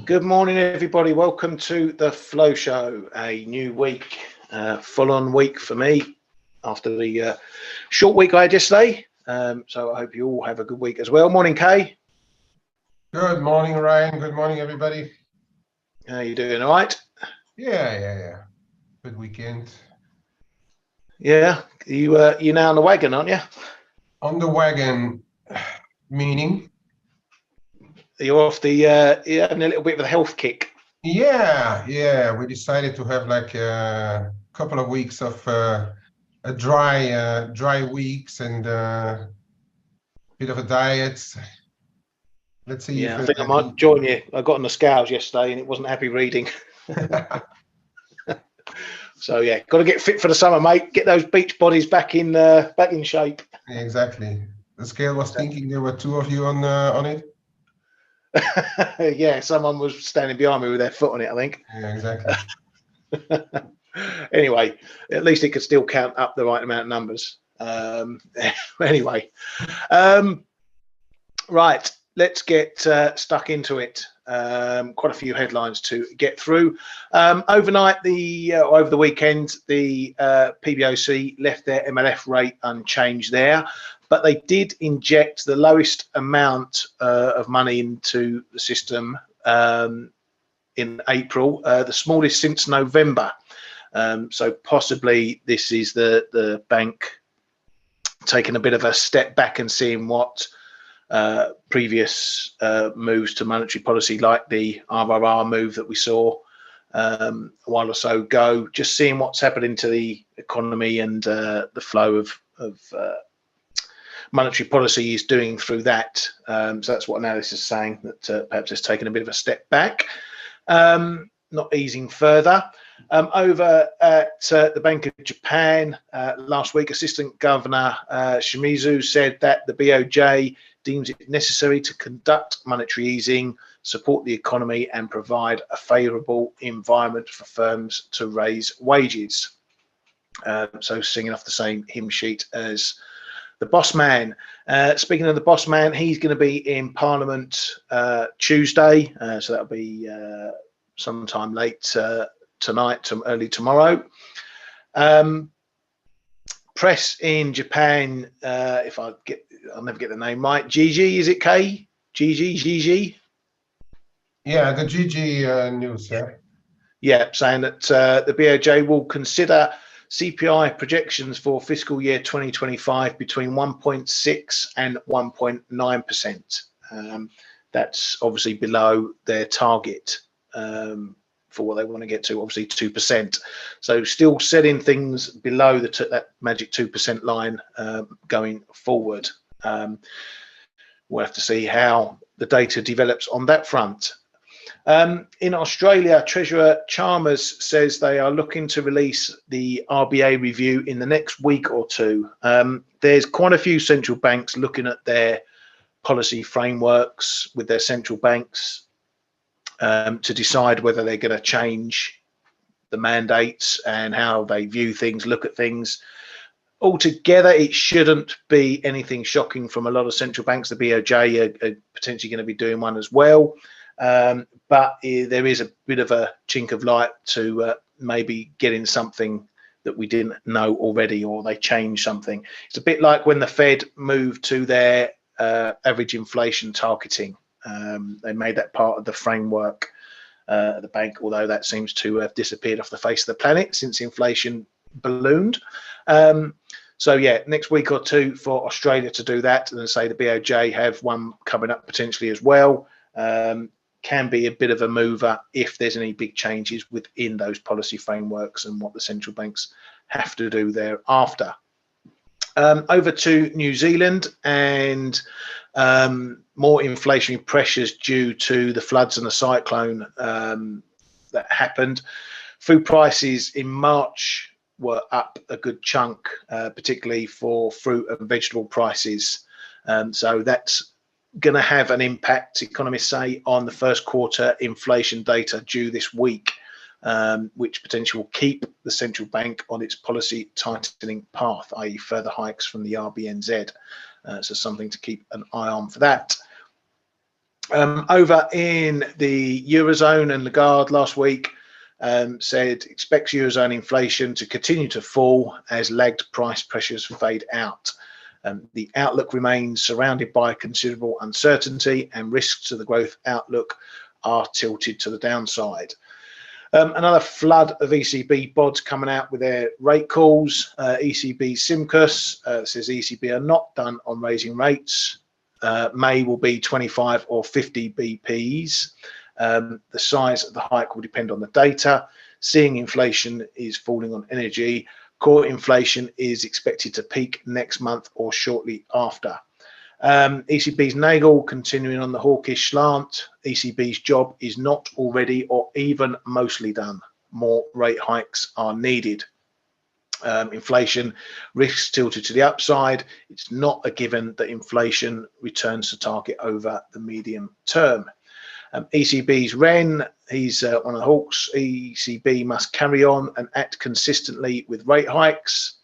Good morning, everybody. Welcome to the Flow Show. A new week, full-on week for me after the short week I had yesterday. So I hope you all have a good week as well. Morning, Kay. Good morning, Ryan. Good morning, everybody. How you doing? All right? Yeah. Good weekend. Yeah. You now on the wagon, aren't you? On the wagon, meaning? You're off the. You're having a little bit of a health kick. Yeah. We decided to have like a couple of weeks of a dry weeks and a bit of a diet. Let's see Yeah, if I think I might join you. I got on the scales yesterday and it wasn't happy reading. So yeah, got to get fit for the summer, mate. Get those beach bodies back in shape. Exactly. The scale was thinking there were two of you on it. Yeah, someone was standing behind me with their foot on it, I think. Yeah, exactly. Anyway, at least it could still count up the right amount of numbers. Anyway, right, let's get stuck into it. Quite a few headlines to get through. Overnight, over the weekend, the PBOC left their MLF rate unchanged there, but they did inject the lowest amount of money into the system in April, the smallest since November. So possibly this is the bank taking a bit of a step back and seeing what previous moves to monetary policy, like the RRR move that we saw a while or so ago, just seeing what's happening to the economy and the flow of monetary policy is doing through that. So that's what analysis is saying, that perhaps it's taken a bit of a step back, not easing further. Over at the Bank of Japan last week, Assistant Governor Shimizu said that the BOJ deems it necessary to conduct monetary easing, support the economy, and provide a favourable environment for firms to raise wages. So singing off the same hymn sheet as the boss man. Speaking of the boss man, he's going to be in Parliament Tuesday, so that'll be sometime late tonight to early tomorrow. Press in Japan, I'll never get the name right. Gigi, is it K? Gigi? Yeah, the GG news, yeah. Yeah, saying that the BOJ will consider CPI projections for fiscal year 2025 between 1.6 and 1.9%. That's obviously below their target for what they want to get to, obviously 2%. So still setting things below that magic 2% line going forward. We'll have to see how the data develops on that front. In Australia, Treasurer Chalmers says they are looking to release the RBA review in the next week or two. There's quite a few central banks looking at their policy frameworks with their central banks to decide whether they're going to change the mandates and how they view things, look at things. Altogether, it shouldn't be anything shocking from a lot of central banks. The BOJ are potentially going to be doing one as well. But there is a bit of a chink of light to maybe getting something that we didn't know already, or they changed something. It's a bit like when the Fed moved to their average inflation targeting. They made that part of the framework of the bank, although that seems to have disappeared off the face of the planet since inflation ballooned. So yeah, next week or two for Australia to do that, and say the BOJ have one coming up potentially as well. Can be a bit of a mover if there's any big changes within those policy frameworks and what the central banks have to do thereafter. Over to New Zealand, and more inflationary pressures due to the floods and the cyclone that happened. Food prices in March were up a good chunk, particularly for fruit and vegetable prices. So that's going to have an impact, economists say, on the first quarter inflation data due this week, which potentially will keep the central bank on its policy tightening path, i.e. further hikes from the RBNZ. So something to keep an eye on for that. Over in the Eurozone, and Lagarde last week said expects Eurozone inflation to continue to fall as lagged price pressures fade out. The outlook remains surrounded by considerable uncertainty, and risks to the growth outlook are tilted to the downside. Another flood of ECB bods coming out with their rate calls. ECB Simcus says ECB are not done on raising rates. May will be 25 or 50 BPs. The size of the hike will depend on the data. Seeing inflation is falling on energy. Core inflation is expected to peak next month or shortly after. ECB's Nagel continuing on the hawkish slant. ECB's job is not already or even mostly done. More rate hikes are needed. Inflation risks tilted to the upside. It's not a given that inflation returns to target over the medium term. ECB's Ren, he's one of the hawks. ECB must carry on and act consistently with rate hikes.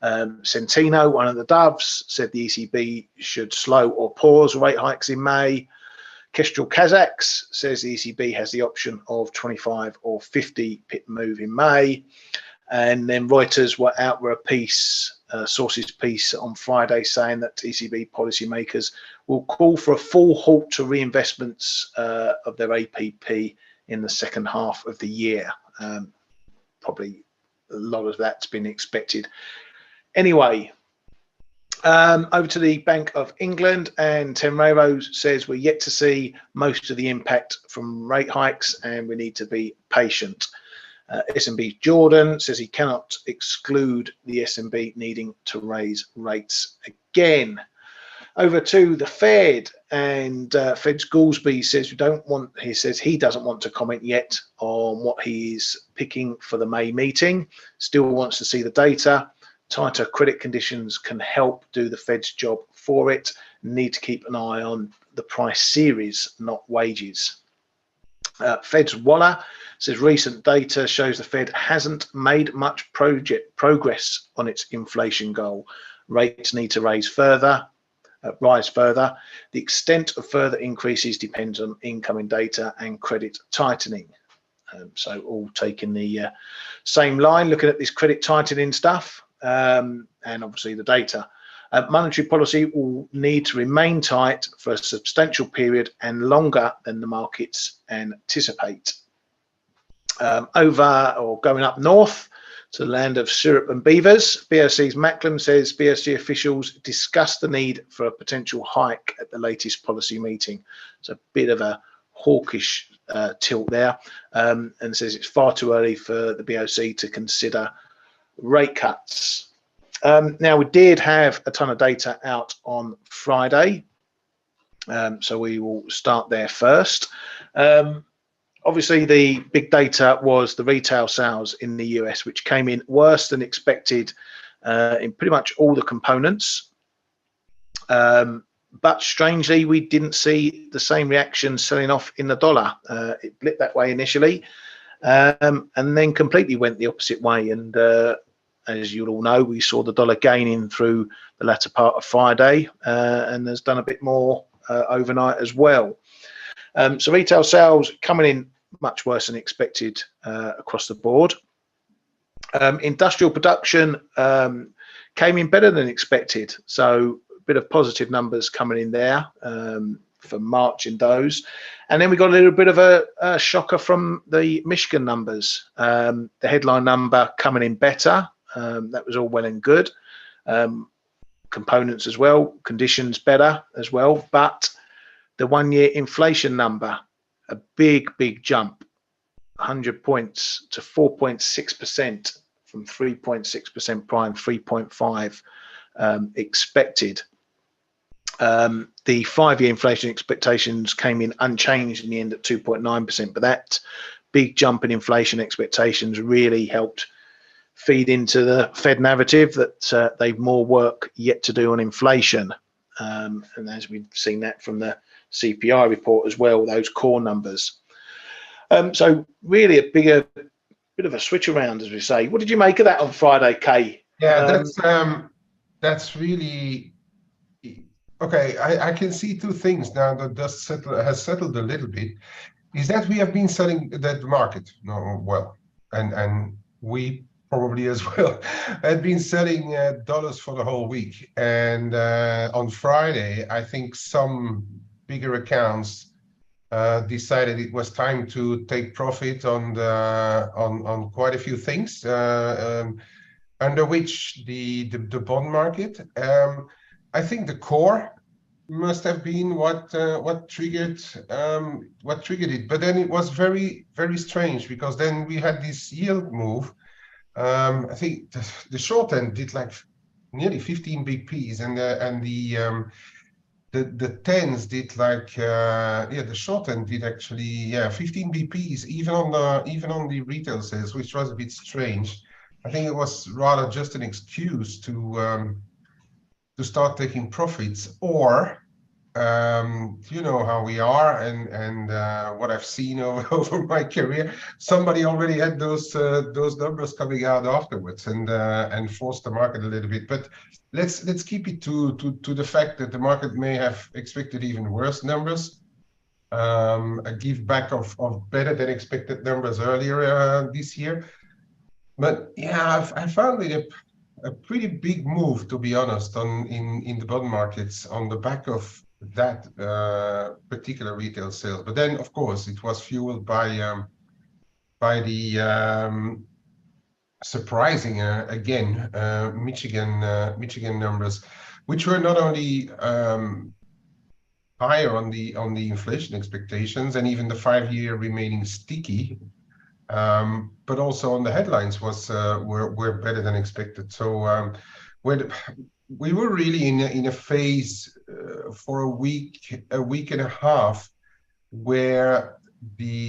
Centino, one of the doves, said the ECB should slow or pause rate hikes in May. Kestrel Kazakhs says the ECB has the option of 25 or 50 pip move in May. And then Reuters were out with a piece, sources piece on Friday, saying that ECB policymakers will call for a full halt to reinvestments of their APP in the second half of the year. Probably a lot of that's been expected. Anyway, over to the Bank of England, and Tenreiro says we're yet to see most of the impact from rate hikes and we need to be patient. SNB Jordan says he cannot exclude the SNB needing to raise rates again. Over to the Fed, and Fed's Goolsbee says he doesn't want to comment yet on what he's picking for the May meeting. Still wants to see the data. Tighter credit conditions can help do the Fed's job for it. Need to keep an eye on the price series, not wages. Fed's Waller says recent data shows the Fed hasn't made much progress on its inflation goal. Rates need to rise further. The extent of further increases depends on incoming data and credit tightening. So all taking the same line, looking at this credit tightening stuff, and obviously the data. Monetary policy will need to remain tight for a substantial period and longer than the markets anticipate. Going up north to the land of syrup and beavers, BOC's Macklem says BOC officials discussed the need for a potential hike at the latest policy meeting. It's a bit of a hawkish tilt there, and says it's far too early for the BOC to consider rate cuts. Now, we did have a ton of data out on Friday, so we will start there first. Obviously, the big data was the retail sales in the US, which came in worse than expected in pretty much all the components. But strangely, we didn't see the same reaction selling off in the dollar. It blipped that way initially, and then completely went the opposite way. And as you all know, we saw the dollar gaining through the latter part of Friday, and has done a bit more overnight as well. So retail sales coming in much worse than expected across the board. Industrial production came in better than expected, so a bit of positive numbers coming in there for March in those. And then we got a little bit of a shocker from the Michigan numbers. The headline number coming in better. That was all well and good. Components as well, conditions better as well, but the 1 year inflation number, a big jump, 100 points to 4.6% from 3.6% prime, 3.5 expected. The 5 year inflation expectations came in unchanged in the end at 2.9%, but that big jump in inflation expectations really helped feed into the Fed narrative that they've more work yet to do on inflation. And as we've seen that from the CPI report as well, those core numbers. So really a bit of a switch around, as we say. What did you make of that on Friday, Kay? Yeah, that's really Okay, I can see two things now that has settled a little bit. Is that we have been selling that market well, and we probably as well had been selling dollars for the whole week. And on Friday, I think some bigger accounts decided it was time to take profit on on quite a few things, under which the bond market. I think the core must have been what triggered it. But then it was very strange, because then we had this yield move. I think the short end did like nearly 15 bps, and the tens did like the short end did actually 15 bps even on the retail sales, which was a bit strange. I think it was rather just an excuse to start taking profits, or you know how we are, and what I've seen over my career, somebody already had those numbers coming out afterwards, and forced the market a little bit. But let's keep it to the fact that the market may have expected even worse numbers, a give back of better than expected numbers earlier this year. But yeah, I found it a pretty big move, to be honest, in the bond markets on the back of that particular retail sale. But then, of course, it was fueled by the surprising again Michigan numbers, which were not only higher on the inflation expectations, and even the 5-year remaining sticky, but also on the headlines were better than expected. So we were really in a phase for a week and a half, where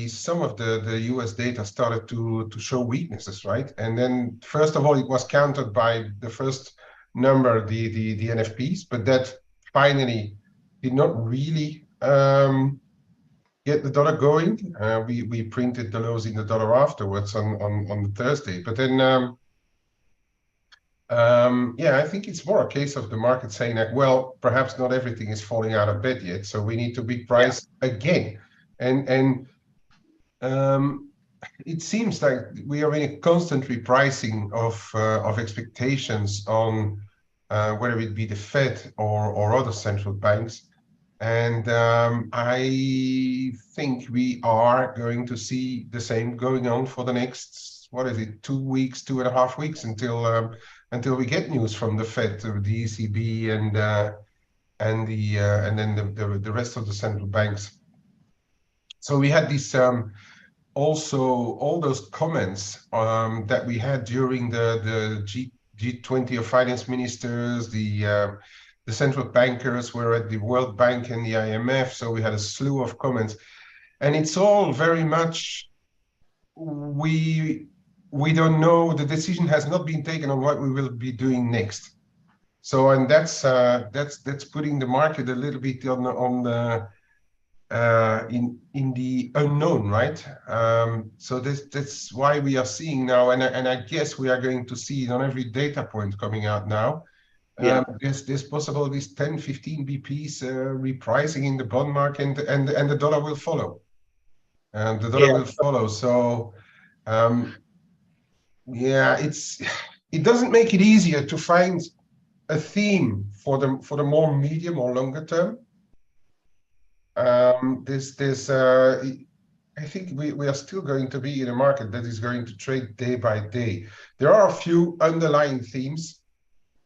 some of the US data started to show weaknesses, right? And then first of all, it was countered by the first number, the NFPs, but that finally did not really get the dollar going. We printed the lows in the dollar afterwards on the Thursday. But then, I think it's more a case of the market saying that, well, perhaps not everything is falling out of bed yet, so we need to big price again. And it seems like we are in a constant repricing of expectations on whether it be the Fed or other central banks. And I think we are going to see the same going on for the next, 2 weeks, 2.5 weeks, until we get news from the Fed, the ECB, and then the rest of the central banks. So we had this also all those comments that we had during the G20 of finance ministers. The central bankers were at the World Bank and the IMF, so we had a slew of comments, and it's all very much we don't know. The decision has not been taken on what we will be doing next. So, and that's putting the market a little bit on the in the unknown, right? So that's why we are seeing now, and I guess we are going to see it on every data point coming out now. There's possible this 10-15 BPs repricing in the bond market, and the dollar will follow. And the dollar will follow. So it doesn't make it easier to find a theme for the more medium or longer term. I think we are still going to be in a market that is going to trade day by day. There are a few underlying themes.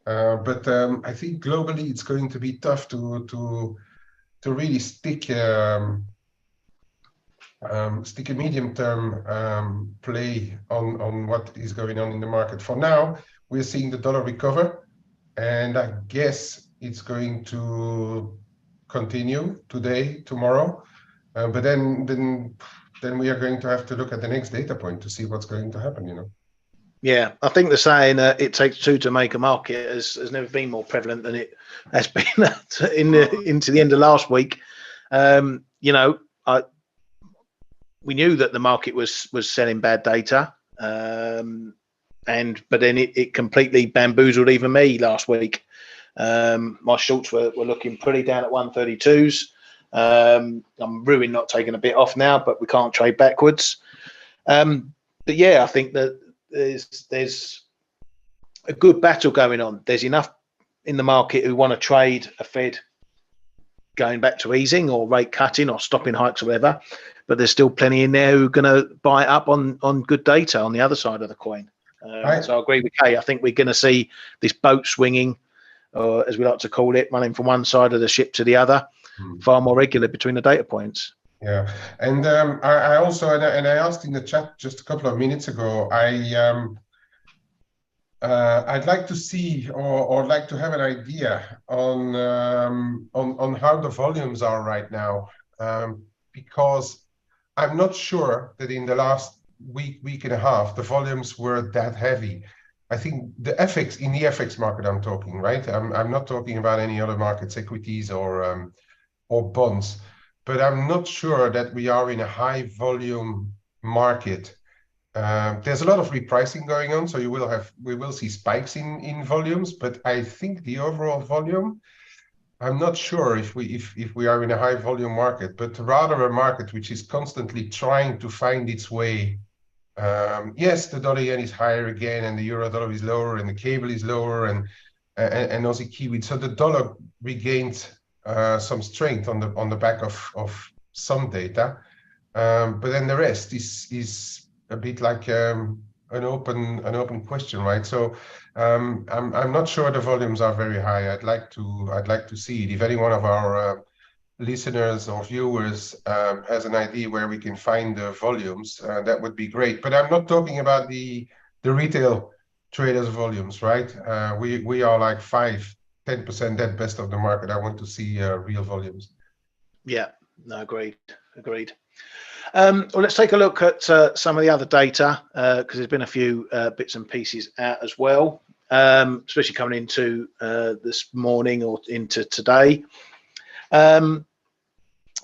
But I think globally it's going to be tough to really stick a medium-term play on what is going on in the market. For now, we're seeing the dollar recover, and I guess it's going to continue today, tomorrow. But then we are going to have to look at the next data point to see what's going to happen, you know. Yeah, I think the saying "it takes two to make a market" has never been more prevalent than it has been into the end of last week. You know, we knew that the market was selling bad data, but then it completely bamboozled even me last week. My shorts were looking pretty down at 132s. I'm ruined not taking a bit off now, but we can't trade backwards. But yeah, I think that there's a good battle going on. There's enough in the market who want to trade a Fed going back to easing or rate cutting or stopping hikes or whatever, but there's still plenty in there who are going to buy up on good data on the other side of the coin. So I agree with Kay. I think we're going to see this boat swinging, or as we like to call it, running from one side of the ship to the other, far more regular between the data points. Yeah, and I also and I asked in the chat just a couple of minutes ago. I'd like to see or like to have an idea on how the volumes are right now, because I'm not sure that in the last week and a half the volumes were that heavy. I think the FX in the FX market I'm talking, right? I'm not talking about any other markets, equities or bonds, but I'm not sure that we are in a high volume market. There's a lot of repricing going on, so we will see spikes in volumes, but I think the overall volume, I'm not sure if we are in a high volume market, but rather a market which is constantly trying to find its way. Yes, the dollar yen is higher again, and the euro dollar is lower, and the cable is lower, and Aussie Kiwi. So the dollar regained some strength on the back of some data, but then the rest is a bit like an open question, right? So I'm not sure the volumes are very high. I'd like to see it. If any one of our listeners or viewers has an idea where we can find the volumes, that would be great. But I'm not talking about the retail traders volumes, right? We are like 5-10% at best of the market. I want to see real volumes. Yeah, no, agreed. Well, let's take a look at some of the other data, because there's been a few bits and pieces out as well, especially coming into this morning or into today.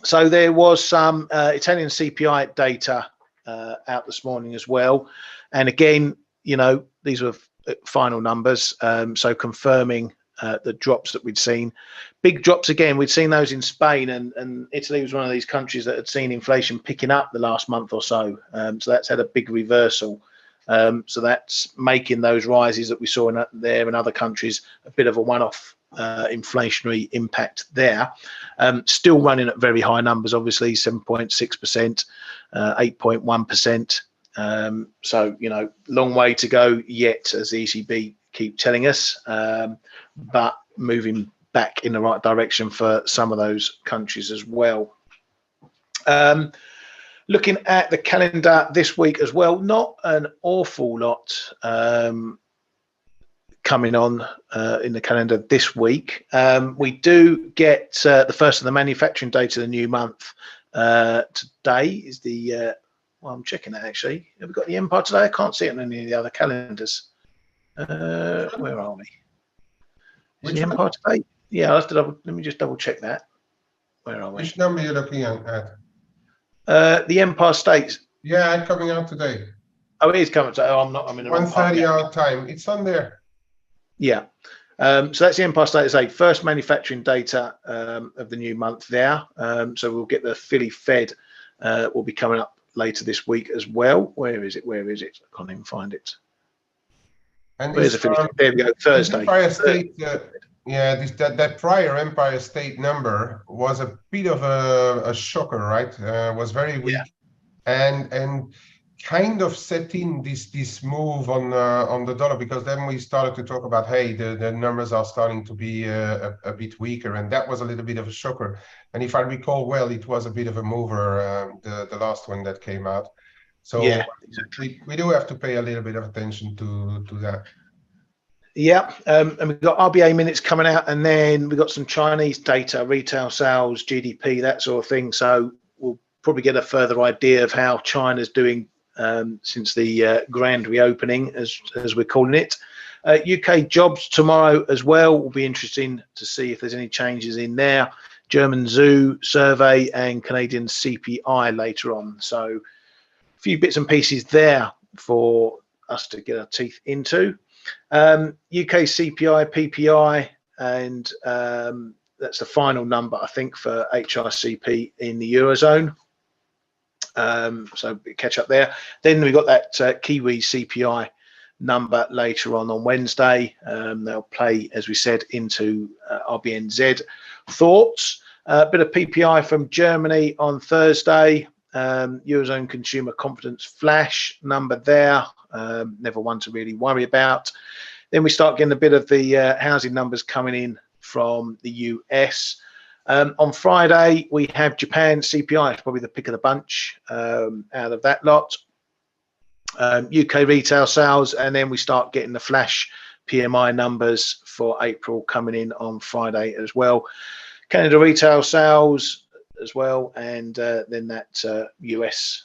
So there was some Italian CPI data out this morning as well. And again, you know, these were final numbers, so confirming the drops that we'd seen. Big drops again. We'd seen those in Spain, and Italy was one of these countries that had seen inflation picking up the last month or so. So that's had a big reversal. So that's making those rises that we saw in there and other countries a bit of a one-off inflationary impact there. Still running at very high numbers, obviously 7.6%, 8.1%. So, you know, long way to go yet, as the ECB keep telling us, but moving back in the right direction for some of those countries as well. Looking at the calendar this week as well, not an awful lot coming on in the calendar this week. We do get the first of the manufacturing data of the new month. Today is the, well, I'm checking that actually. Have we got the Empire today? I can't see it on any of the other calendars. Where are we? Is the Empire today? Yeah, I'll have to let me just double check that. Where are we? Which number are you looking at? The Empire States. Yeah, coming out today. Oh, it is coming today. Oh, I'm in the wrong part. 1:30 our time. It's on there. Yeah. So that's the Empire State Day, first manufacturing data of the new month there. So we'll get the Philly Fed will be coming up later this week as well. Where is it? I can't even find it. And where's the Philly Fed? There we go. Thursday. Empire State, yeah, that prior Empire State number was a bit of a shocker, right? Was very weak, and kind of set in this move on the dollar, because then we started to talk about, hey, the numbers are starting to be a bit weaker, and that was a little bit of a shocker. And if I recall well, it was a bit of a mover, the last one that came out. So yeah, exactly. We do have to pay a little bit of attention to that. Yeah, and we've got RBA minutes coming out, and then we've got some Chinese data, retail sales, GDP, that sort of thing. So we'll probably get a further idea of how China's doing since the grand reopening, as we're calling it. UK jobs tomorrow as well. Will be interesting to see if there's any changes in there. German zoo survey and Canadian CPI later on. So a few bits and pieces there for us to get our teeth into. UK CPI, PPI and that's the final number, I think, for HICP in the Eurozone. So catch up there. Then we got that Kiwi CPI number later on Wednesday. They'll play, as we said, into RBNZ thoughts. A bit of PPI from Germany on Thursday. Eurozone consumer confidence flash number there. Never one to really worry about. Then we start getting a bit of the housing numbers coming in from the US. On Friday, we have Japan CPI, it's probably the pick of the bunch out of that lot. UK retail sales, and then we start getting the flash PMI numbers for April coming in on Friday as well. Canada retail sales as well, and then that US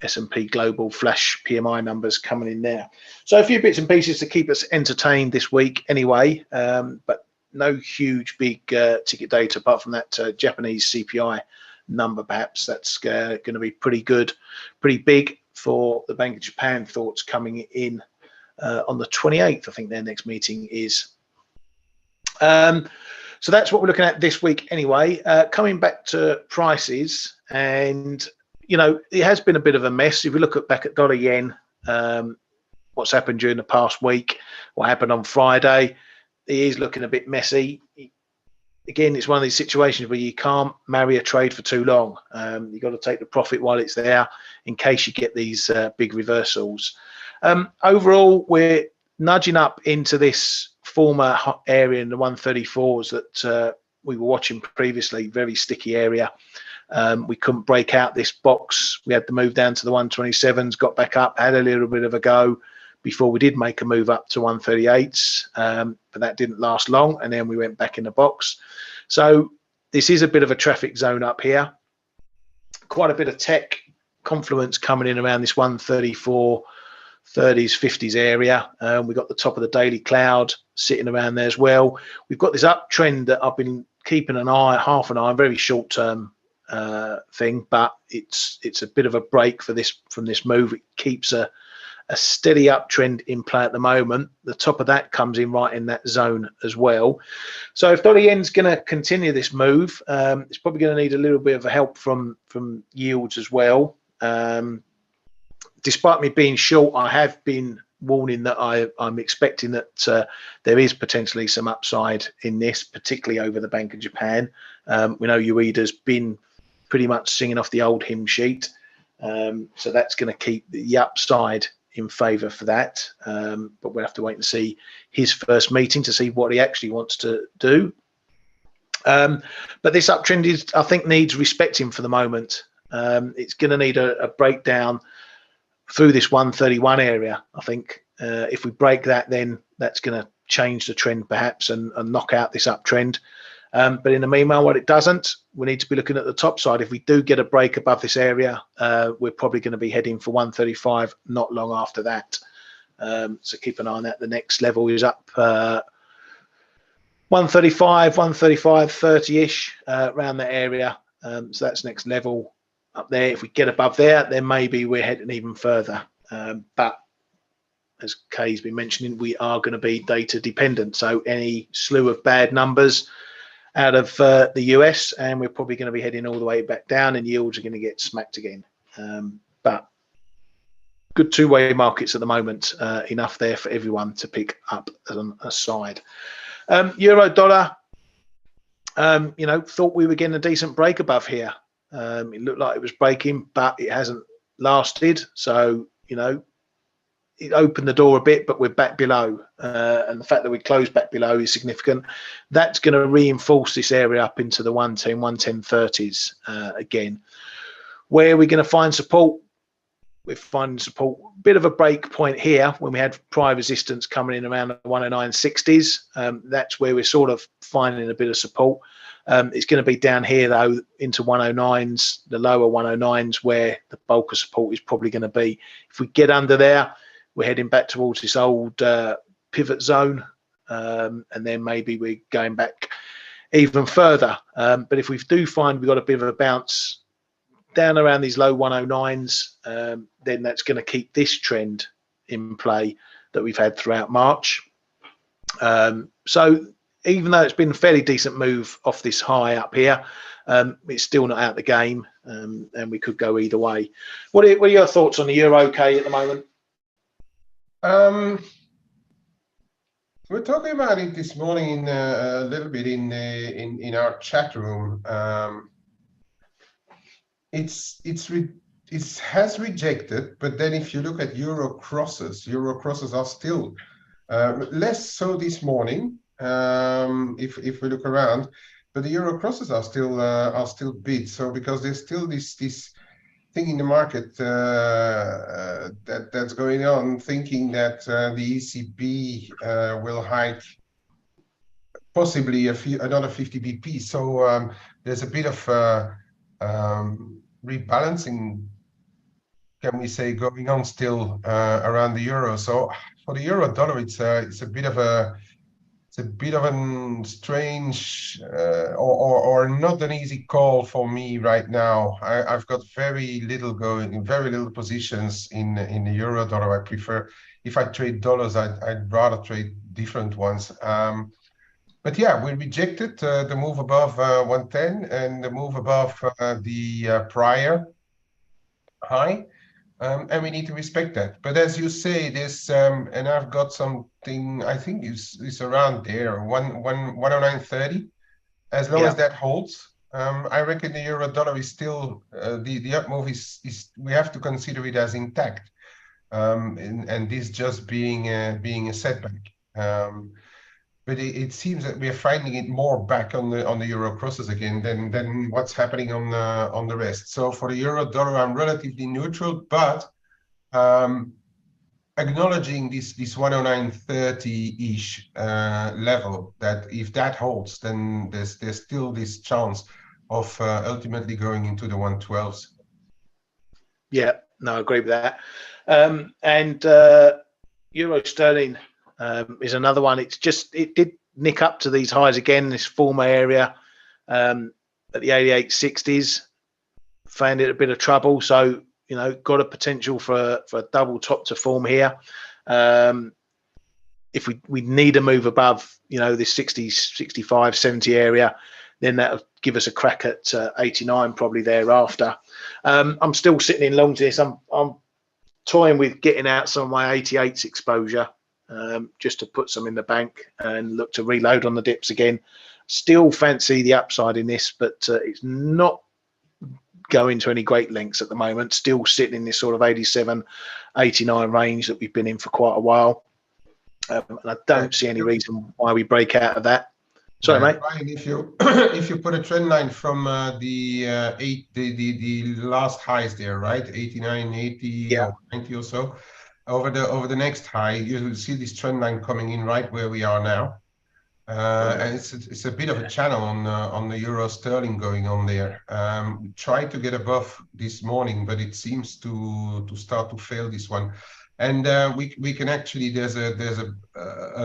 S&P Global flash PMI numbers coming in there. So a few bits and pieces to keep us entertained this week anyway, but no huge big ticket data apart from that Japanese CPI number. Perhaps that's going to be pretty good, pretty big for the Bank of Japan thoughts coming in on the 28th. I think their next meeting is. So that's what we're looking at this week anyway. Coming back to prices, and you know, it has been a bit of a mess. If we look back at dollar yen, what's happened during the past week, what happened on Friday, it is looking a bit messy. Again, it's one of these situations where you can't marry a trade for too long. You've got to take the profit while it's there in case you get these big reversals. Overall, we're nudging up into this former area in the 134s that we were watching previously, very sticky area. We couldn't break out this box. We had to move down to the 127s, got back up, had a little bit of a go before we did make a move up to 138s, but that didn't last long, and then we went back in the box. So this is a bit of a traffic zone up here. Quite a bit of tech confluence coming in around this 134, 30s, 50s area. We've got the top of the daily cloud sitting around there as well. We've got this uptrend that I've been keeping an eye, half an eye, very short term thing, but it's a bit of a break for this from this move. It keeps a steady uptrend in play at the moment. The top of that comes in right in that zone as well. So if dollar yen's going to continue this move, it's probably going to need a little bit of help from yields as well. Despite me being short, I have been warning that I'm expecting that there is potentially some upside in this, particularly over the Bank of Japan. We know UEDA's been pretty much singing off the old hymn sheet, so that's going to keep the upside in favour for that, but we'll have to wait and see his first meeting to see what he actually wants to do. But this uptrend is, I think, needs respecting for the moment. It's going to need a breakdown through this 131 area. I think if we break that, then that's going to change the trend perhaps and knock out this uptrend. But in the meanwhile, what it doesn't, we need to be looking at the top side. If we do get a break above this area, we're probably going to be heading for 135 not long after that. So keep an eye on that. The next level is up 135, 30-ish, around that area. So that's next level up there. If we get above there, then maybe we're heading even further. But as Kay's been mentioning, we are going to be data dependent. So any slew of bad numbers out of the US, and we're probably going to be heading all the way back down, and yields are going to get smacked again. But good two-way markets at the moment, enough there for everyone to pick up on a side. Euro dollar, you know, thought we were getting a decent break above here. It looked like it was breaking, but it hasn't lasted. So, you know, it opened the door a bit, but we're back below, and the fact that we closed back below is significant. That's going to reinforce this area up into the 110-110.30s again. Where are we going to find support? We're finding support, bit of a break point here when we had prior resistance coming in around the 109.60s. That's where we're sort of finding a bit of support. It's going to be down here though into 109s, the lower 109s, where the bulk of support is probably going to be. If we get under there, we're heading back towards this old pivot zone, and then maybe we're going back even further. But if we do find we've got a bit of a bounce down around these low 109s, then that's going to keep this trend in play that we've had throughout March. So even though it's been a fairly decent move off this high up here, it's still not out the game, and we could go either way. What are your thoughts on the Euro K at the moment? We're talking about it this morning in a little bit in our chat room. It has rejected, but then if you look at euro crosses are still less so this morning. If we look around, but the euro crosses are still bid. So because there's still this thing in the market that's going on, thinking that the ECB will hike possibly another 50 BP. So there's a bit of rebalancing, can we say, going on still around the euro. So for the euro dollar, it's a bit of a strange or not an easy call for me right now. I've got very little positions in the euro dollar. I prefer, if I trade dollars, I'd rather trade different ones. But yeah, we rejected the move above 110 and the move above the prior high. And we need to respect that. But as you say, this and I've got something I think is around there, 109.30. As long as that holds, I reckon the euro dollar is still the up move is we have to consider it as intact, and this just being a setback. But it seems that we are finding it more back on the euro crosses again than what's happening on the rest. So for the euro dollar, I'm relatively neutral, but acknowledging this 109.30-ish level, that if that holds, then there's still this chance of ultimately going into the 112s. Yeah, no, I agree with that. And euro sterling is another one. It did nick up to these highs again, this former area at the 88.60s. Found it a bit of trouble, so got a potential for a double top to form here. If we need a move above this 60, 65, 70 area, then that'll give us a crack at 89 probably thereafter. I'm still sitting in long to this. I'm toying with getting out some of my 88s exposure, just to put some in the bank and look to reload on the dips again. Still fancy the upside in this, but it's not going to any great lengths at the moment. Still sitting in this sort of 87, 89 range that we've been in for quite a while. And I don't see any reason why we break out of that. Sorry, mate. Ryan, if you put a trend line from the last highs there, right, 89, 80, or 90 or so, over the next high, you will see this trend line coming in right where we are now. And it's a bit of a channel on the euro sterling going on there. We tried to get above this morning, but it seems to start to fail this one. And we can actually, there's a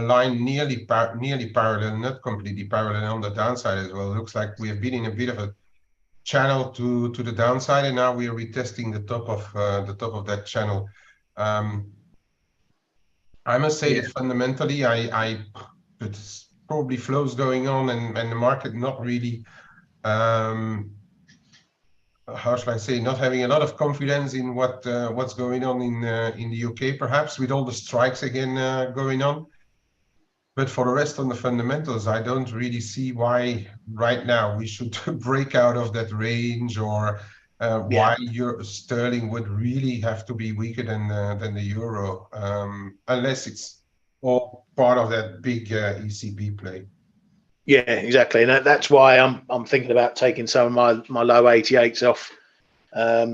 line nearly parallel, not completely parallel on the downside as well. It looks like we have been in a bit of a channel to the downside, and now we are retesting the top of that channel. I must say that fundamentally, it's probably flows going on and the market not really, how shall I say, not having a lot of confidence in what's going on in the UK, perhaps, with all the strikes again going on. But for the rest on the fundamentals, I don't really see why right now we should break out of that range, or why sterling would really have to be weaker than the euro, unless it's all part of that big ECB play. Yeah, exactly, and that's why I'm thinking about taking some of my low 88s off,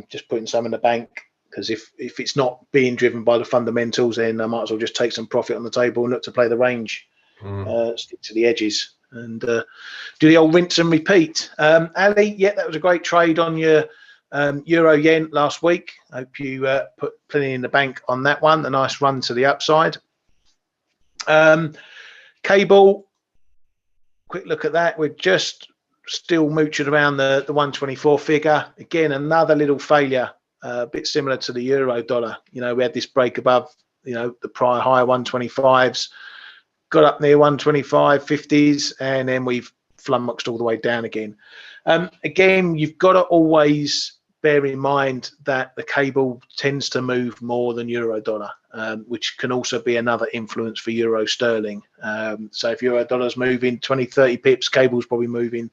just putting some in the bank, because if it's not being driven by the fundamentals, then I might as well just take some profit on the table and look to play the range, stick to the edges, and do the old rinse and repeat. Ali, that was a great trade on your euro yen last week. Hope you put plenty in the bank on that one. A nice run to the upside. Cable, quick look at that. We're just still mooching around the 124 figure. Again, another little failure, a bit similar to the euro dollar. We had this break above, the prior high 125s, got up near 125, 50s, and then we've flummoxed all the way down again. Again, you've got to always bear in mind that the cable tends to move more than euro dollar, which can also be another influence for euro sterling. So if euro dollar's moving 20, 30 pips, cable's probably moving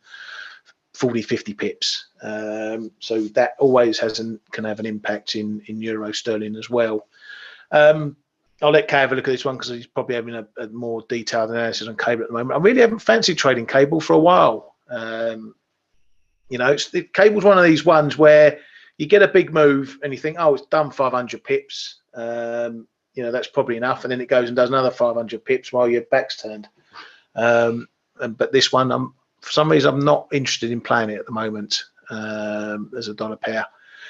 40, 50 pips. So that always can have an impact in euro sterling as well. I'll let Kay have a look at this one because he's probably having a more detailed analysis on cable at the moment. I really haven't fancied trading cable for a while. You know, cable's one of these ones where you get a big move and you think, oh, it's done 500 pips. You know, that's probably enough. And then it goes and does another 500 pips while your back's turned. But this one, for some reason, I'm not interested in playing it at the moment. There's a dollar pair.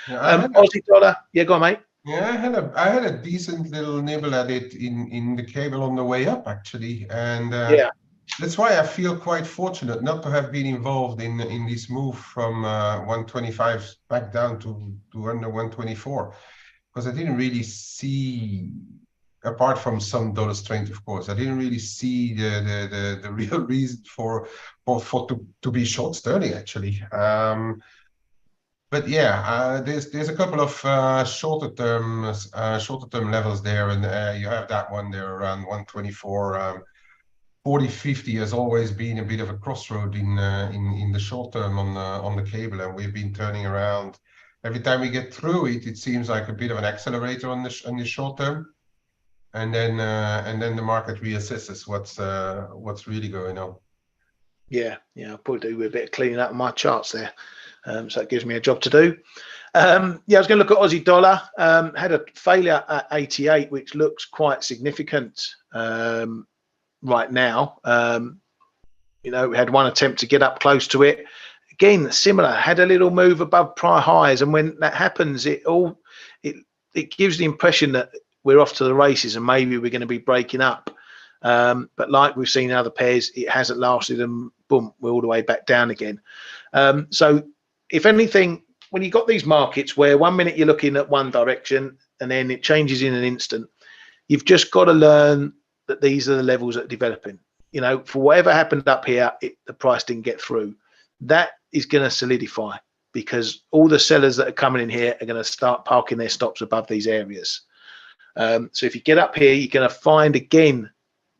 Yeah, Aussie dollar. Yeah, go on, mate. Yeah, I had a decent little nibble at it in the cable on the way up, actually. And Yeah. that's why I feel quite fortunate not to have been involved in this move from 125 back down to under 124, because I didn't really see, apart from some dollar strength, of course, I didn't really see the real reason to be short sterling, actually. But yeah, there's a couple of shorter term levels there, and you have that one there around 124. 40-50 has always been a bit of a crossroad in the short term on the cable, and we've been turning around every time we get through it. It seems like a bit of an accelerator on the short term, and then the market reassesses what's really going on. Yeah, I'll probably do a bit of cleaning up my charts there. So it gives me a job to do. Yeah, I was going to look at Aussie dollar. Had a failure at 88, which looks quite significant right now. You know, we had one attempt to get up close to it. Again, similar. Had a little move above prior highs, and when that happens, it gives the impression that we're off to the races and maybe we're going to be breaking up. But like we've seen in other pairs, it hasn't lasted, and boom, we're all the way back down again. So if anything, when you've got these markets where 1 minute you're looking at one direction and then it changes in an instant, you've just got to learn that these are the levels that are developing. You know, for whatever happened up here, the price didn't get through. That is going to solidify because all the sellers that are coming in here are going to start parking their stops above these areas. So if you get up here, you're going to find again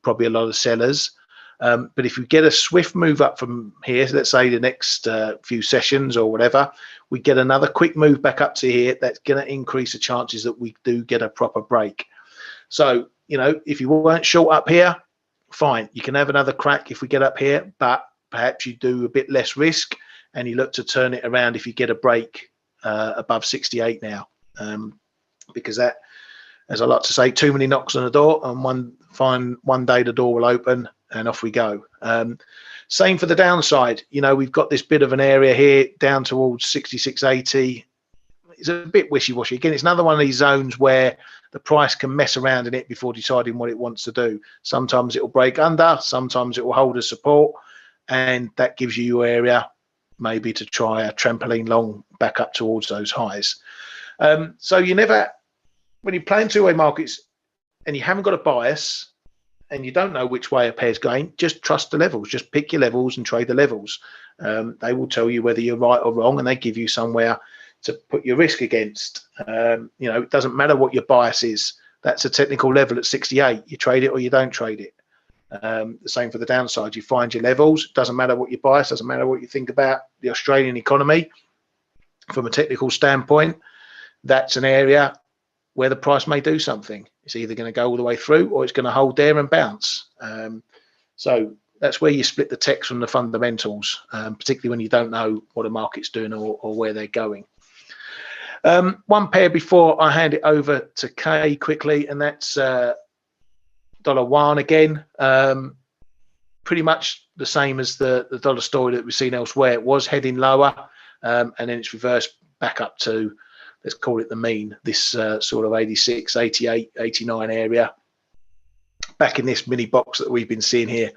probably a lot of sellers. But if we get a swift move up from here, so let's say the next few sessions or whatever, we get another quick move back up to here, that's going to increase the chances that we do get a proper break. So, you know, if you weren't short up here, fine, you can have another crack if we get up here, but perhaps you do a bit less risk and you look to turn it around if you get a break above 68 now. Because that, as I like to say, too many knocks on the door, and one day the door will open and off we go. Same for the downside. You know, we've got this bit of an area here down towards 66.80. It's a bit wishy-washy. Again, it's another one of these zones where the price can mess around in it before deciding what it wants to do. Sometimes it will break under, sometimes it will hold as support, and that gives you your area maybe to try a trampoline long back up towards those highs. So you never, when you're playing two-way markets and you haven't got a bias and you don't know which way a pair's going, just trust the levels. Just pick your levels and trade the levels. They will tell you whether you're right or wrong, and they give you somewhere to put your risk against. You know, it doesn't matter what your bias is. That's a technical level at 68. You trade it or you don't trade it. The same for the downside. You find your levels. It doesn't matter what your bias, doesn't matter what you think about the Australian economy. From a technical standpoint, that's an area where the price may do something. It's either going to go all the way through or it's going to hold there and bounce. So that's where you split the text from the fundamentals, particularly when you don't know what a market's doing or where they're going. One pair before I hand it over to Kay quickly, and that's dollar yuan again. Pretty much the same as the dollar story that we've seen elsewhere. It was heading lower, and then it's reversed back up to, let's call it the mean, this sort of 86, 88, 89 area. Back in this mini box that we've been seeing here.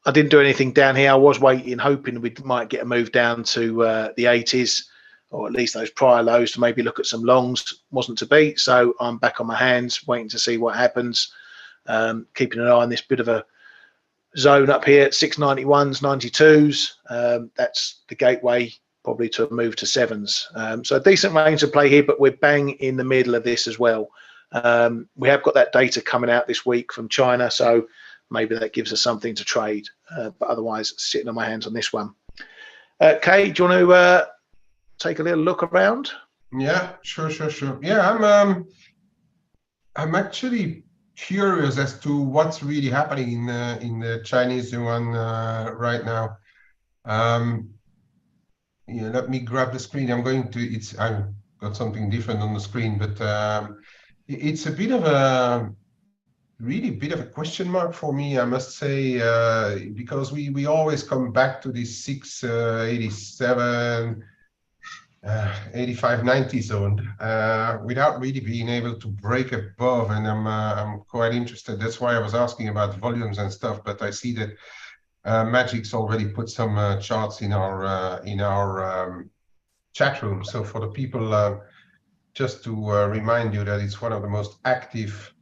I didn't do anything down here. I was waiting, hoping we might get a move down to the 80s, or at least those prior lows, to maybe look at some longs. Wasn't to be, so I'm back on my hands waiting to see what happens. Keeping an eye on this bit of a zone up here at 691s, 92s. That's the gateway probably to a move to 7s. So a decent range to play here, but we're bang in the middle of this as well. We have got that data coming out this week from China, so maybe that gives us something to trade. But otherwise, sitting on my hands on this one. Kay, do you want to take a little look around? Yeah, sure. Yeah, I'm actually curious as to what's really happening in the Chinese yuan right now. Yeah, let me grab the screen. I've got something different on the screen, but it's a bit of a really bit of a question mark for me, I must say, because we always come back to this 687, 85, 90 zone without really being able to break above, and I'm quite interested. That's why I was asking about volumes and stuff, but I see that Magic's already put some charts in our chat room. So for the people, just to remind you that it's one of the most active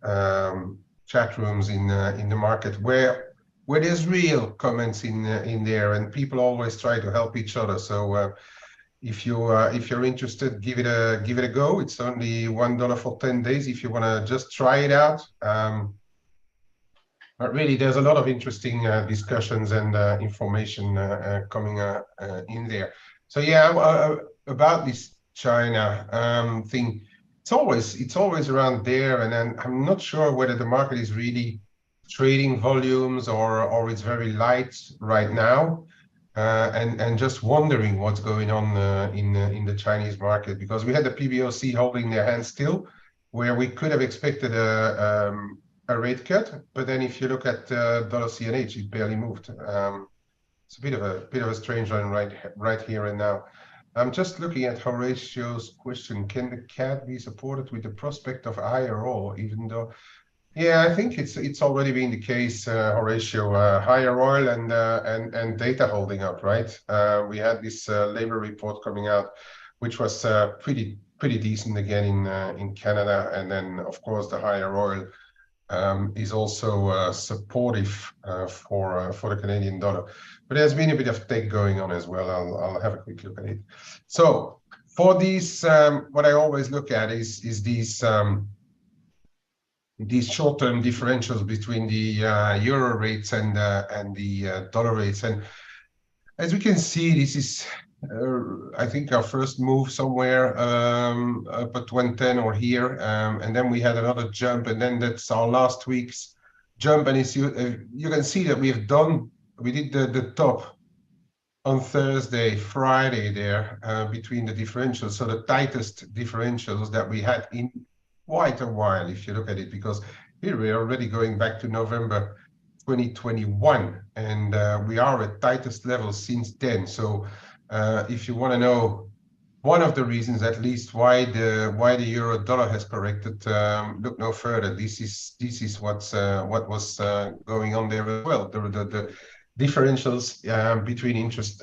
chat rooms in the market, where there's real comments in there, and people always try to help each other. So if you're interested, give it a go. It's only $1 for 10 days if you want to just try it out. But really, there's a lot of interesting discussions and information coming in there. So yeah, about this China thing, it's always around there, and then I'm not sure whether the market is really trading volumes or it's very light right now, and just wondering what's going on in the Chinese market, because we had the PBOC holding their hand still, where we could have expected a rate cut, but then if you look at dollar CNH, it barely moved. It's a bit of a strange one right here and now. I'm just looking at Horatio's question: can the CAD be supported with the prospect of higher oil? Even though, yeah, I think it's already been the case, Horatio. Higher oil and data holding up, right? We had this labor report coming out, which was pretty decent again in Canada, and then of course the higher oil is also supportive for the Canadian dollar. But there's been a bit of tech going on as well. I'll have a quick look at it. So for these, what I always look at is these short-term differentials between the euro rates and the dollar rates. And as we can see, this is I think our first move somewhere up at 110 or here, and then we had another jump, and then that's our last week's jump. And you can see that we did the top on Thursday, Friday there between the differentials. So the tightest differentials that we had in quite a while, if you look at it, because here we're already going back to November 2021, and we are at tightest levels since then. So if you want to know one of the reasons, at least, why the euro dollar has corrected, look no further. This is what was going on there as well. The differentials between interest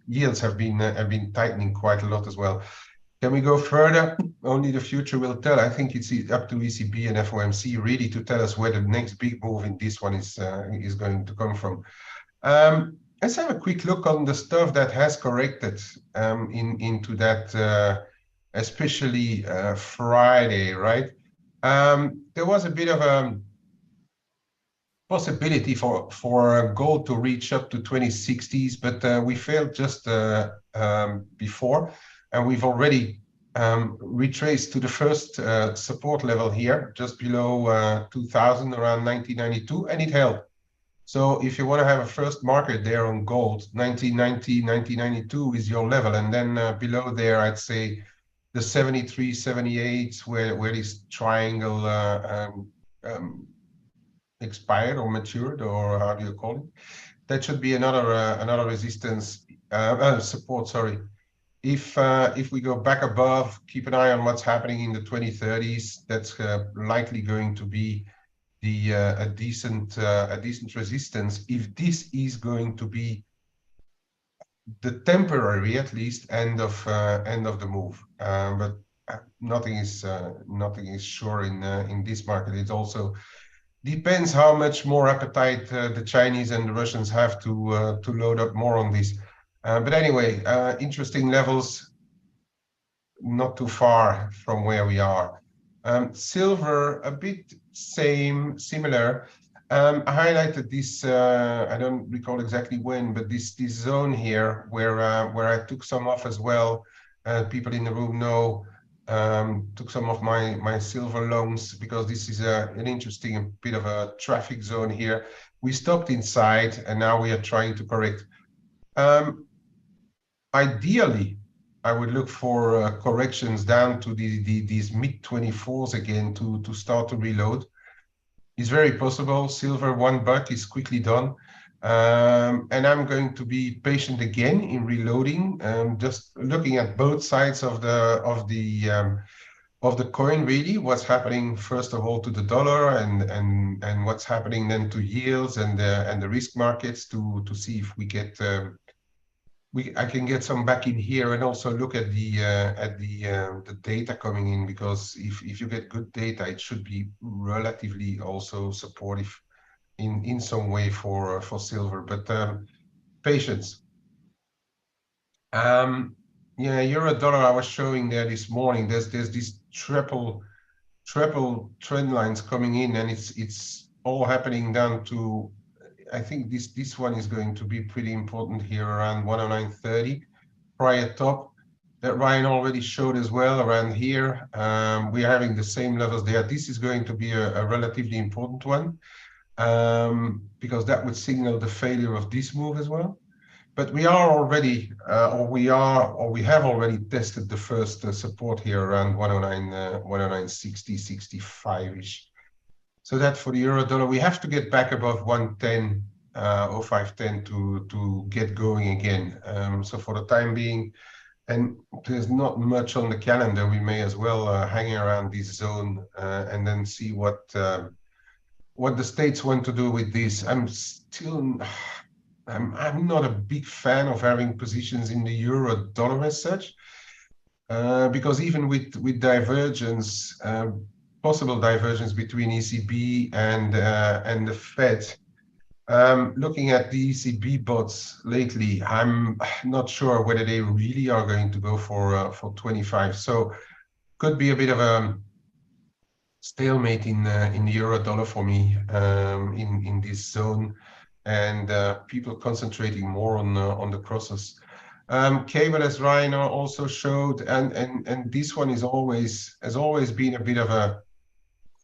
yields have been tightening quite a lot as well. Can we go further? Only the future will tell. I think it's up to ECB and FOMC really to tell us where the next big move in this one is going to come from. Let's have a quick look on the stuff that has corrected into that, especially Friday, right? There was a bit of a possibility for gold to reach up to 2060s, but we failed just before, and we've already retraced to the first support level here, just below 2000, around 1992, and it held. So if you want to have a first market there on gold, 1990, 1992 is your level. And then below there, I'd say the 73, 78, where this triangle expired or matured, or how do you call it? That should be another resistance, support, sorry. If we go back above, keep an eye on what's happening in the 2030s. That's likely going to be a decent resistance, if this is going to be the temporary, at least, end of the move. But nothing is sure in this market. It's also Depends how much more appetite the Chinese and the Russians have to load up more on this. But anyway, interesting levels, not too far from where we are. Silver, a bit similar. I highlighted this, I don't recall exactly when, but this zone here where I took some off as well. People in the room know, took some of my silver loans because this is an interesting bit of a traffic zone here. We stopped inside and now we are trying to correct. Ideally, I would look for corrections down to these mid 24s again to start to reload. It's very possible. Silver $1 is quickly done. And I'm going to be patient again in reloading, just looking at both sides of the coin, really, what's happening first of all to the dollar and what's happening then to yields and the risk markets to see if we get I can get some back in here and also look at the data coming in, because if you get good data, it should be relatively also supportive in some way for silver. But patience. Yeah, euro dollar I was showing there this morning. There's these triple trend lines coming in, and it's all happening down to, I think this one is going to be pretty important here around 109.30 prior top that Ryan already showed as well around here. We are having the same levels there. This is going to be a relatively important one because that would signal the failure of this move as well. But we are already, or we have already tested the first support here around 109.60, 65-ish. So that for the euro dollar, we have to get back above 110, 0510 to get going again. So for the time being, and there's not much on the calendar, we may as well hang around this zone and then see what the States want to do with this. I'm not a big fan of having positions in the euro dollar as such, because even with divergence, possible divergence between ECB and the Fed. Looking at the ECB bots lately, I'm not sure whether they really are going to go for 25. So could be a bit of a stalemate in the euro dollar for me in this zone, and people concentrating more on the crosses. Cable, as Ryan also showed, and this one has always been a bit of a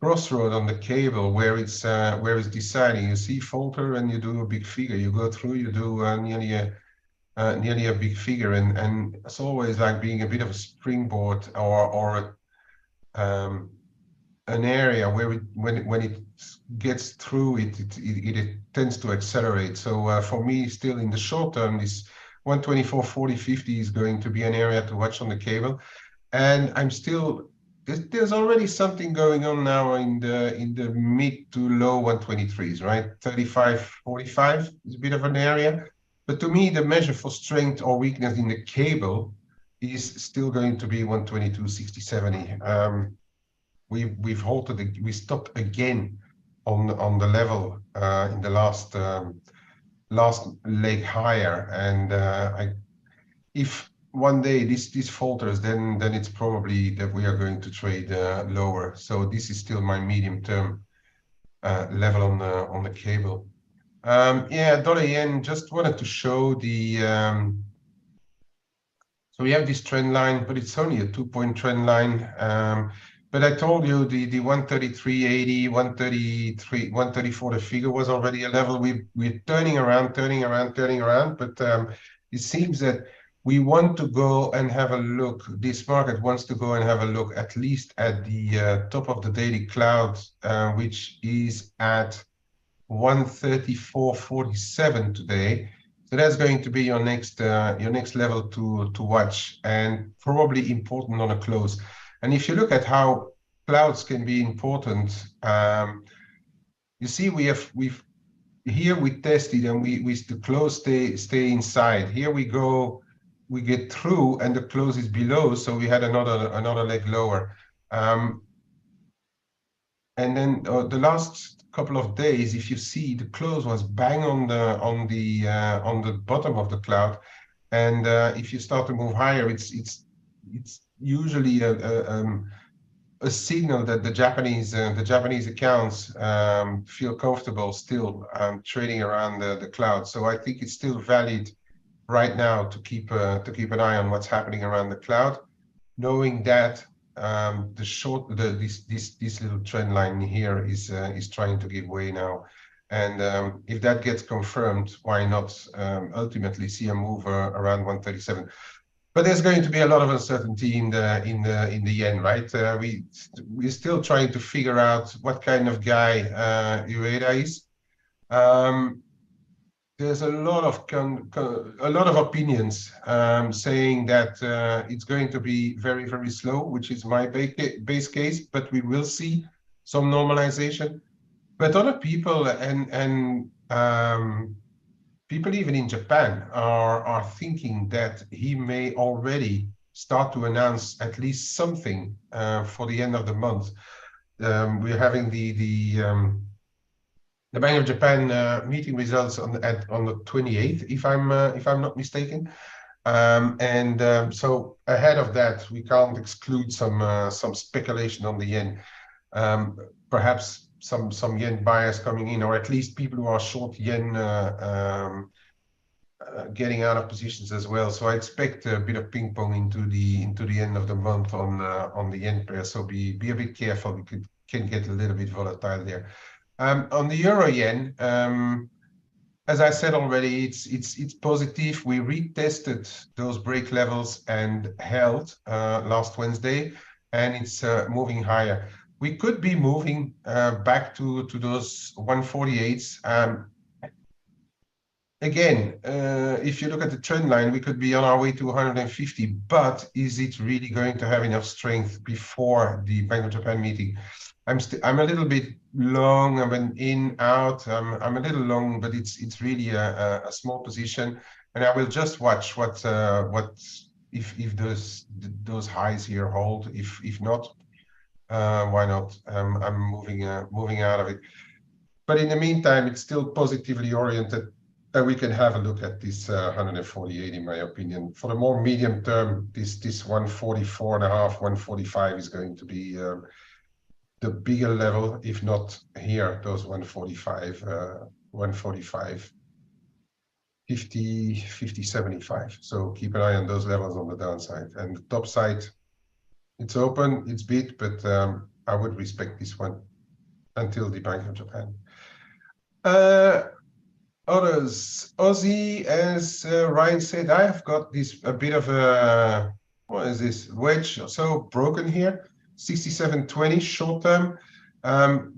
crossroad on the cable where it's deciding. You see falter and you do a big figure. You go through, you do nearly a big figure, and it's always like being a bit of a springboard or an area where when it gets through it tends to accelerate. So for me, still in the short term, this 124.40.50 is going to be an area to watch on the cable, and I'm still. There's already something going on now in the mid to low 123s, right? 35.45 is a bit of an area, but to me the measure for strength or weakness in the cable is still going to be 122.60.70. We've halted. We stopped again on the level in the last leg higher, and if one day this falters, then it's probably that we are going to trade lower. So this is still my medium-term level on the cable. Yeah, dollar yen. Just wanted to show the. So we have this trend line, but it's only a 2-point trend line. But I told you the 133.80, 133, 134, the figure was already a level. We're turning around, but it seems that we want to go and have a look. This market wants to go and have a look at least at the top of the daily cloud, which is at 134.47 today. So that's going to be your next level to watch, and probably important on a close. And if you look at how clouds can be important, you see we've here we tested and the close stay inside. Here we go, we get through and the close is below, so we had another leg lower. And then the last couple of days, if you see, the close was bang on the bottom of the cloud, and if you start to move higher, it's usually a signal that the Japanese accounts feel comfortable still trading around the cloud. So I think it's still valid right now to keep an eye on what's happening around the cloud, knowing that this little trend line here is trying to give way now, and if that gets confirmed, why not ultimately see a move around 137? But there's going to be a lot of uncertainty in the yen, right? We're still trying to figure out what kind of guy Ueda is. There's a lot of opinions saying that it's going to be very, very slow, which is my base case, but we will see some normalization. But other people and people even in Japan are thinking that he may already start to announce at least something for the end of the month. We're having the Bank of Japan meeting results on the 28th, if I'm not mistaken, so ahead of that, we can't exclude some speculation on the yen. Perhaps some yen buyers coming in, or at least people who are short yen getting out of positions as well. So I expect a bit of ping pong into the end of the month on the yen pair. So be a bit careful. We can get a little bit volatile there. On the euro yen, as I said already, it's positive. We retested those break levels and held last Wednesday, and it's moving higher. We could be moving back to those 148s. Again, if you look at the trend line, we could be on our way to 150, but is it really going to have enough strength before the Bank of Japan meeting? I'm a little bit long. I'm an in out. I'm a little long, but it's really a small position, and I will just watch what if those highs here hold. If not, why not? I'm moving out of it. But in the meantime, it's still positively oriented, and we can have a look at this 148, in my opinion. For the more medium term, this 144.5, 145 is going to be the bigger level, if not here, those 145, 50, 75. So keep an eye on those levels on the downside. And the top side, it's open, it's bid, but I would respect this one until the Bank of Japan. Others, Aussie, as Ryan said, I have got a bit of a, what is this, wedge or so broken here. 67.20 short term.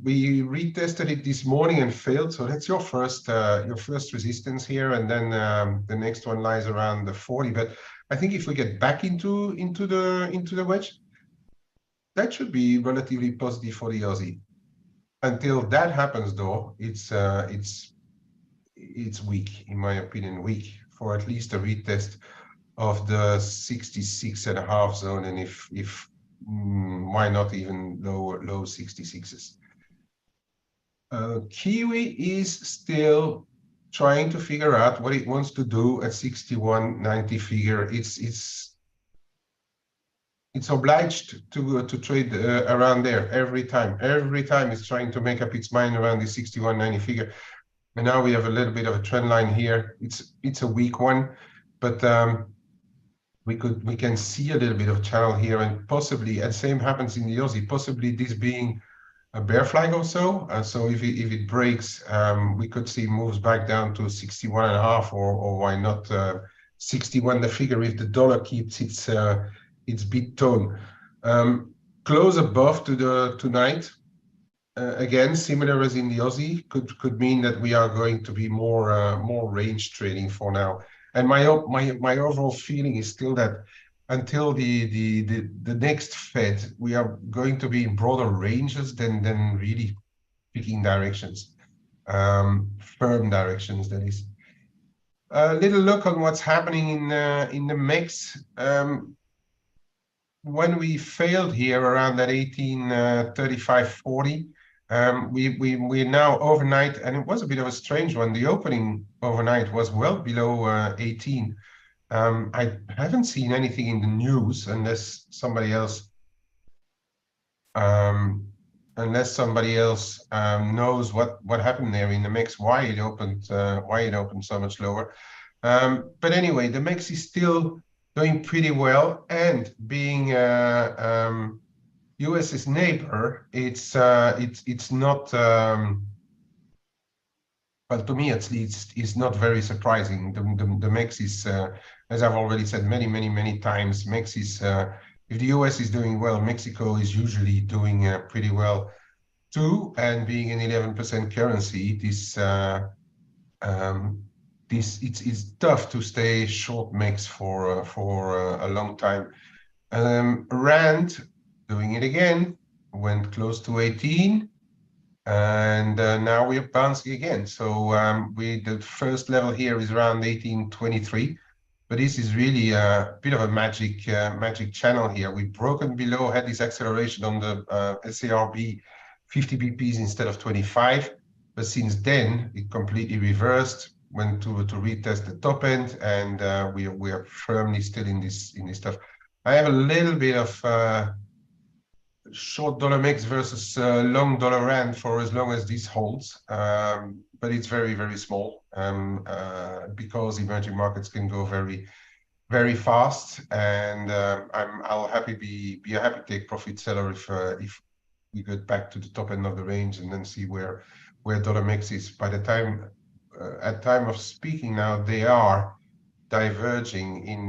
We retested it this morning and failed, so that's your first resistance here, and then the next one lies around the 40. But I think if we get back into the wedge, that should be relatively positive for the Aussie. Until that happens, though, it's weak, in my opinion, weak for at least a retest of the 66.5 zone, and if why not even low 66s. Kiwi is still trying to figure out what it wants to do at 61.90 figure. It's obliged to trade around there every time. Every time it's trying to make up its mind around the 61.90 figure. And now we have a little bit of a trend line here. It's a weak one, but we can see a little bit of channel here, and possibly, and same happens in the Aussie, possibly this being a bear flag or so. So if it breaks, we could see moves back down to 61.5, or why not 61 the figure if the dollar keeps its bid tone. Close above to tonight. Again, similar as in the Aussie, could mean that we are going to be more range trading for now. And my overall feeling is still that until the next Fed, we are going to be in broader ranges than really picking directions, firm directions, that is. A little look on what's happening in the MEX. When we failed here around that 1835.40, We now overnight, and it was a bit of a strange one. The opening overnight was well below 18. I haven't seen anything in the news unless somebody else knows what happened there in the mix, why it opened so much lower. But anyway, the mix is still doing pretty well, and being US's neighbor, it's not well, to me at least, is not very surprising. The mix is, as I've already said many times, mix is if the US is doing well, Mexico is usually doing pretty well too. And being an 11% currency, it's tough to stay short mix for a long time. Rand doing it again, went close to 18, and now we're bouncing again. So the first level here is around 18.23. But this is really a bit of a magic channel here. We've broken below, had this acceleration on the SARB 50 BPs instead of 25. But since then, it completely reversed, went to retest the top end, and we are firmly still in this stuff. I have a little bit of short dollar mix versus long dollar rand for as long as this holds, but it's very small, because emerging markets can go very fast, and I'll be a happy take profit seller if we get back to the top end of the range and then see where dollar mix is. By the time at time of speaking now, they are diverging in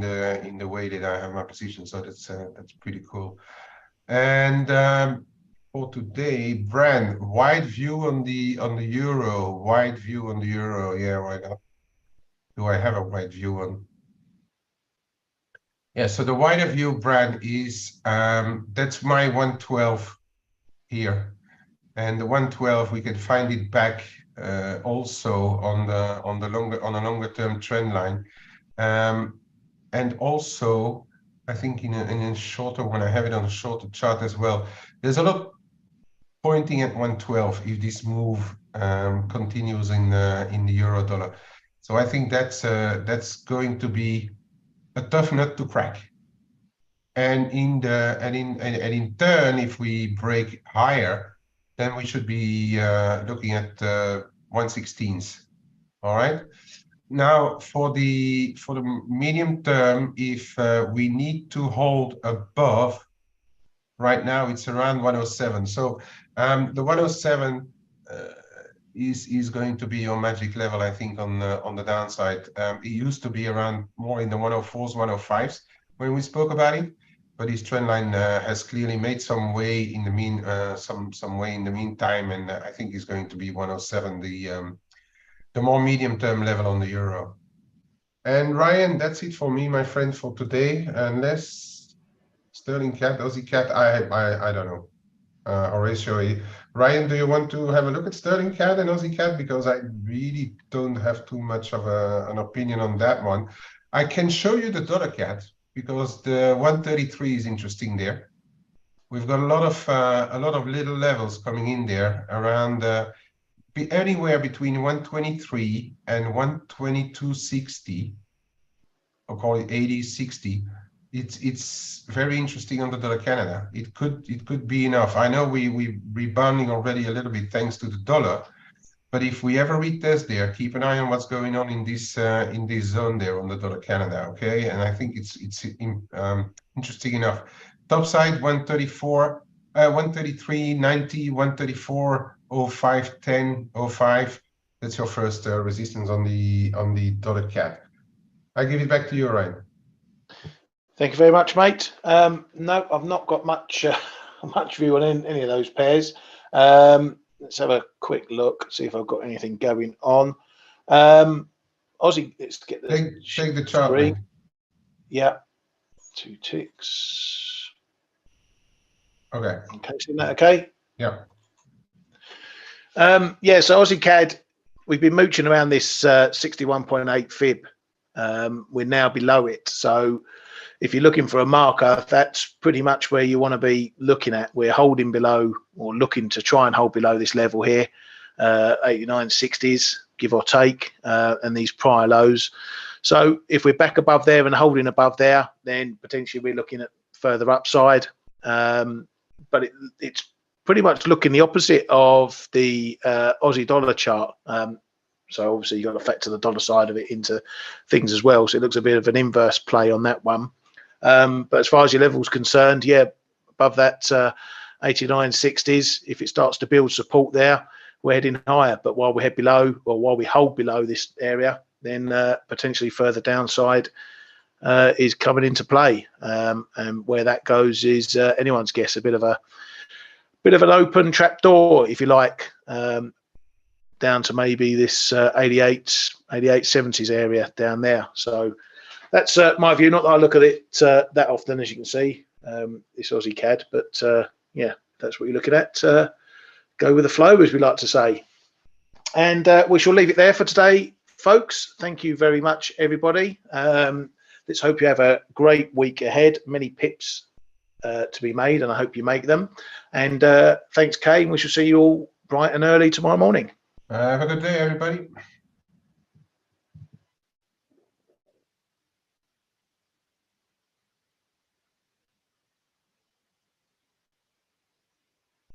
the way that I have my position, so that's pretty cool. And for today, Brand, wide view on the euro. Wide view on the euro. Yeah, why not? Do I have a wide view on? Yeah, so the wider view, Brand, is that's my 112 here, and the 112 we can find it back also on a longer term trend line, and also I think in a shorter one, I have it on a shorter chart as well. There's a lot pointing at 112 if this move continues in the euro dollar. So I think that's going to be a tough nut to crack. And in turn, if we break higher, then we should be looking at 116s. All right. Now, for the medium term, if we need to hold above, right now it's around 107. So the 107 is going to be your magic level, I think, on the downside. It used to be around more in the 104s, 105s when we spoke about it, but this trend line has clearly made some way in the some way in the meantime, and I think it's going to be 107, the more medium-term level on the euro. And Ryan, that's it for me, my friend, for today. Unless Sterling CAD, Aussie CAD, I don't know. Horatio, Ryan, do you want to have a look at Sterling CAD and Aussie CAD? Because I really don't have too much of an opinion on that one. I can show you the dollar CAD because the 133 is interesting there. We've got a lot of little levels coming in there around. Be anywhere between 123 and 122.60, or call it 80.60. It's very interesting on the dollar Canada. It could be enough. I know we rebounding already a little bit thanks to the dollar, but if we ever retest there, keep an eye on what's going on in this zone there on the dollar Canada. Okay, and I think it's interesting enough. Top side 134, 133.90, 134. 05, 10, 05. That's your first resistance on the dollar CAD. I give it back to you, Ryan. Thank you very much, mate. No, I've not got much view on any of those pairs. Let's have a quick look, see if I've got anything going on. Aussie, let's get the take the chart. Screen. Yeah, 2 ticks. Okay. Okay, isn't that okay? Yeah. Yeah, so Aussie CAD, we've been mooching around this 61.8 fib we're now below it. So if you're looking for a marker, that's pretty much where you want to be looking at. We're holding below, or looking to try and hold below this level here, 89.60s, give or take, and these prior lows. So if we're back above there and holding above there, then potentially we're looking at further upside. But it's pretty much looking the opposite of the Aussie dollar chart. So obviously you've got to factor the dollar side of it into things as well. So it looks a bit of an inverse play on that one. But as far as your level's concerned, yeah, above that 89.60s, if it starts to build support there, we're heading higher. But while we head below, or while we hold below this area, then potentially further downside is coming into play. And where that goes is anyone's guess. A bit of an open trap door, if you like, down to maybe this 88.70s area down there. So that's my view. Not that I look at it that often, as you can see, this Aussie CAD, but yeah, that's what you're looking at. Go with the flow, as we like to say. And we shall leave it there for today, folks. Thank you very much, everybody. Let's hope you have a great week ahead. Many pips to be made, and I hope you make them. And thanks, Kay. We shall see you all bright and early tomorrow morning. Have a good day, everybody.